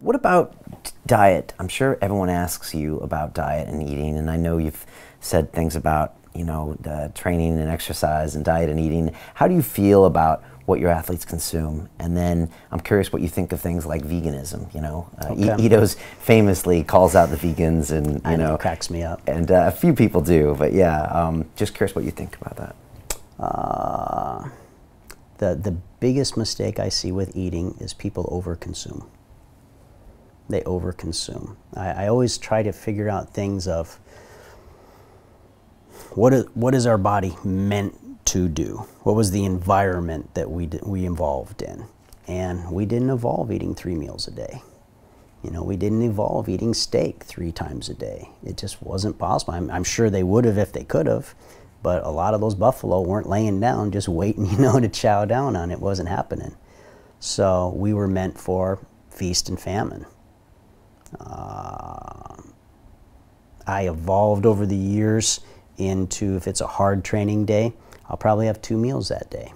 What about diet? I'm sure everyone asks you about diet and eating, and I know you've said things about, you know, the training and exercise and diet and eating. How do you feel about what your athletes consume? And then I'm curious what you think of things like veganism. You know, Ito's famously calls out the vegans, and you know, it cracks me up. And a few people do, but yeah, just curious what you think about that. The biggest mistake I see with eating is people overconsume. They overconsume. I always try to figure out things of what is our body meant to do? What was the environment that we evolved in? And we didn't evolve eating 3 meals a day. You know, we didn't evolve eating steak 3 times a day. It just wasn't possible. I'm sure they would have if they could have, but a lot of those buffalo weren't laying down just waiting, you know, to chow down on it. It wasn't happening. So we were meant for feast and famine. I evolved over the years into, if it's a hard training day, I'll probably have 2 meals that day.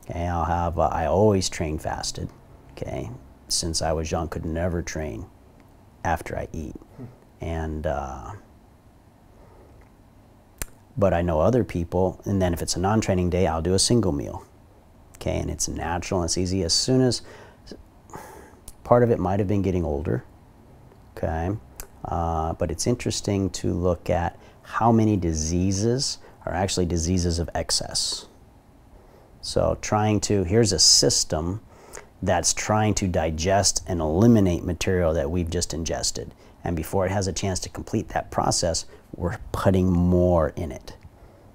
Okay, I'll have, I always train fasted. Okay, since I was young, could never train after I eat. And, but I know other people, and then if it's a non-training day, I'll do a single meal. Okay, and it's natural and it's easy. As soon as, part of it might have been getting older. Okay, but it's interesting to look at how many diseases are actually diseases of excess. So trying to, here's a system that's trying to digest and eliminate material that we've just ingested. And before it has a chance to complete that process, we're putting more in it,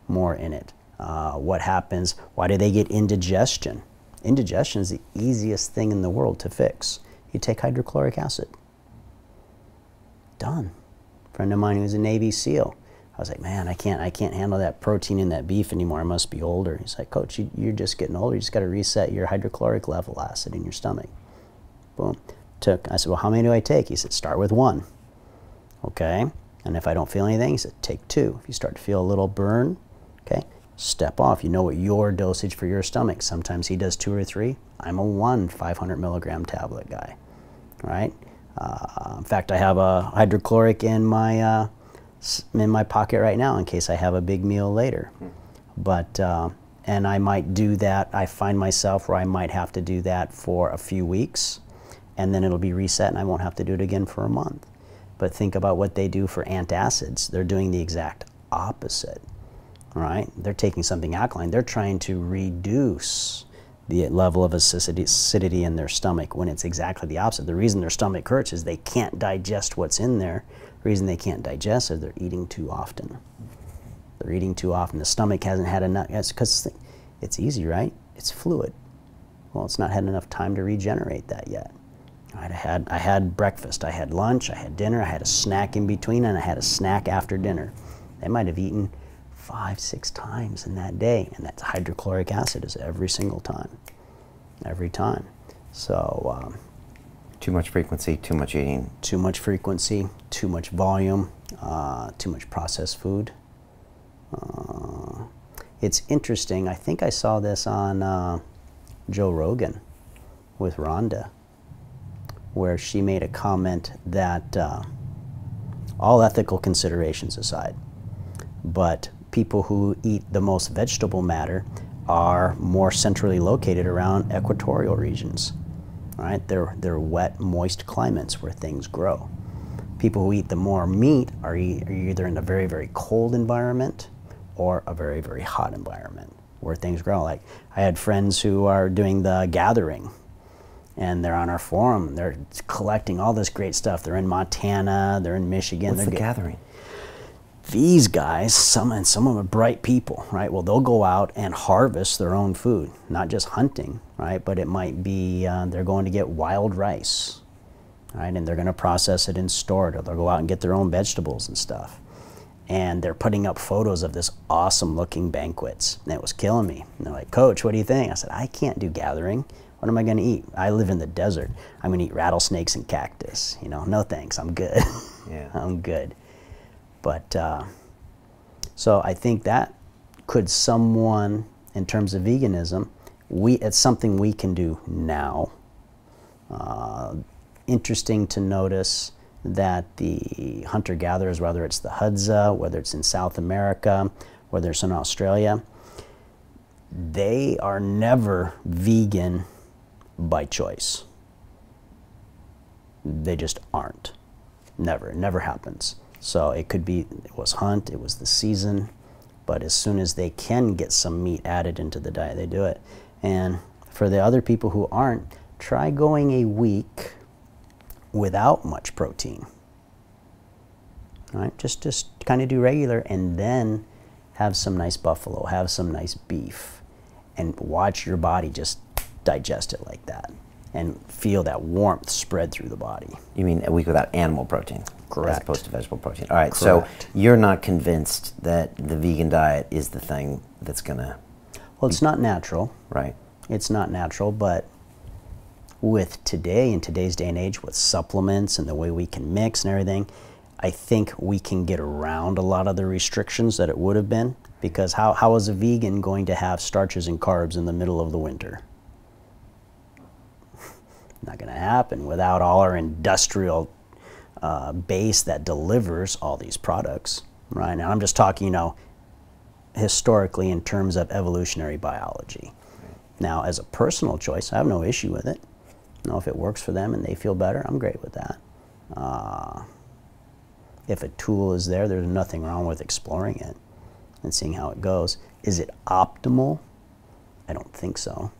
more in it. What happens? Why do they get indigestion? Indigestion is the easiest thing in the world to fix. You take hydrochloric acid. Done. A friend of mine who was a Navy SEAL, I was like, man, I can't handle that protein in that beef anymore. I must be older. He's like, Coach, you're just getting older. You just got to reset your hydrochloric level acid in your stomach. Boom. I said, well, how many do I take? He said, start with 1. Okay. And if I don't feel anything, he said, take 2. If you start to feel a little burn, okay, step off. You know what your dosage for your stomach. Sometimes he does 2 or 3. I'm a 1 500 milligram tablet guy. All right. In fact, I have a hydrochloric in my pocket right now in case I have a big meal later. But and I might do that. I find myself where I might have to do that for a few weeks, and then it'll be reset, and I won't have to do it again for a month. But think about what they do for antacids. They're doing the exact opposite. All right, they're taking something alkaline. They're trying to reduce the level of acidity in their stomach when it's exactly the opposite. The reason their stomach hurts is they can't digest what's in there. The reason they can't digest is they're eating too often. They're eating too often. The stomach hasn't had enough, because it's easy, right? It's fluid. Well, it's not had enough time to regenerate that yet. Right, I had breakfast, I had lunch, I had dinner, I had a snack in between, and I had a snack after dinner. They might have eaten 5, 6 times in that day, and that's hydrochloric acid is every single time. Every time. So too much frequency, too much eating. Too much frequency, too much volume, too much processed food. It's interesting, I think I saw this on Joe Rogan with Rhonda, where she made a comment that all ethical considerations aside, but people who eat the most vegetable matter are more centrally located around equatorial regions. Right? They're wet, moist climates where things grow. People who eat the more meat are either in a very, very cold environment or a very, very hot environment where things grow. Like, I had friends who are doing the gathering, and they're on our forum. They're collecting all this great stuff. They're in Montana, they're in Michigan. What's the gathering? These guys, some of them are bright people, right? Well, they'll go out and harvest their own food, not just hunting, right? But it might be they're going to get wild rice, right? And they're going to process it and store it, or they'll go out and get their own vegetables and stuff. And they're putting up photos of this awesome looking banquets. And it was killing me. And they're like, Coach, what do you think? I said, I can't do gathering. What am I going to eat? I live in the desert. I'm going to eat rattlesnakes and cactus. You know, no thanks, I'm good. Yeah. I'm good. But, so I think that could someone, in terms of veganism, it's something we can do now. interesting to notice that the hunter-gatherers, whether it's the Hadza, whether it's in South America, whether it's in Australia, they are never vegan by choice. They just aren't. Never. It never happens. So it could be, it was hunt, it was the season, but as soon as they can get some meat added into the diet, they do it. And for the other people who aren't, try going a week without much protein. All right, just kind of do regular, and then have some nice buffalo, have some nice beef, and watch your body just digest it like that, and feel that warmth spread through the body. You mean a week without animal protein? Correct. As opposed to vegetable protein. All right, Correct. so you're not convinced that the vegan diet is the thing that's going to... Well, it's not natural. Right. It's not natural, but with today, in today's day and age, with supplements and the way we can mix and everything, I think we can get around a lot of the restrictions that it would have been, because how is a vegan going to have starches and carbs in the middle of the winter? Not going to happen without all our industrial base that delivers all these products, right? Now I'm just talking, you know, historically in terms of evolutionary biology. Right. Now, as a personal choice, I have no issue with it. You know, if it works for them and they feel better, I'm great with that. If a tool is there, there's nothing wrong with exploring it and seeing how it goes. Is it optimal? I don't think so.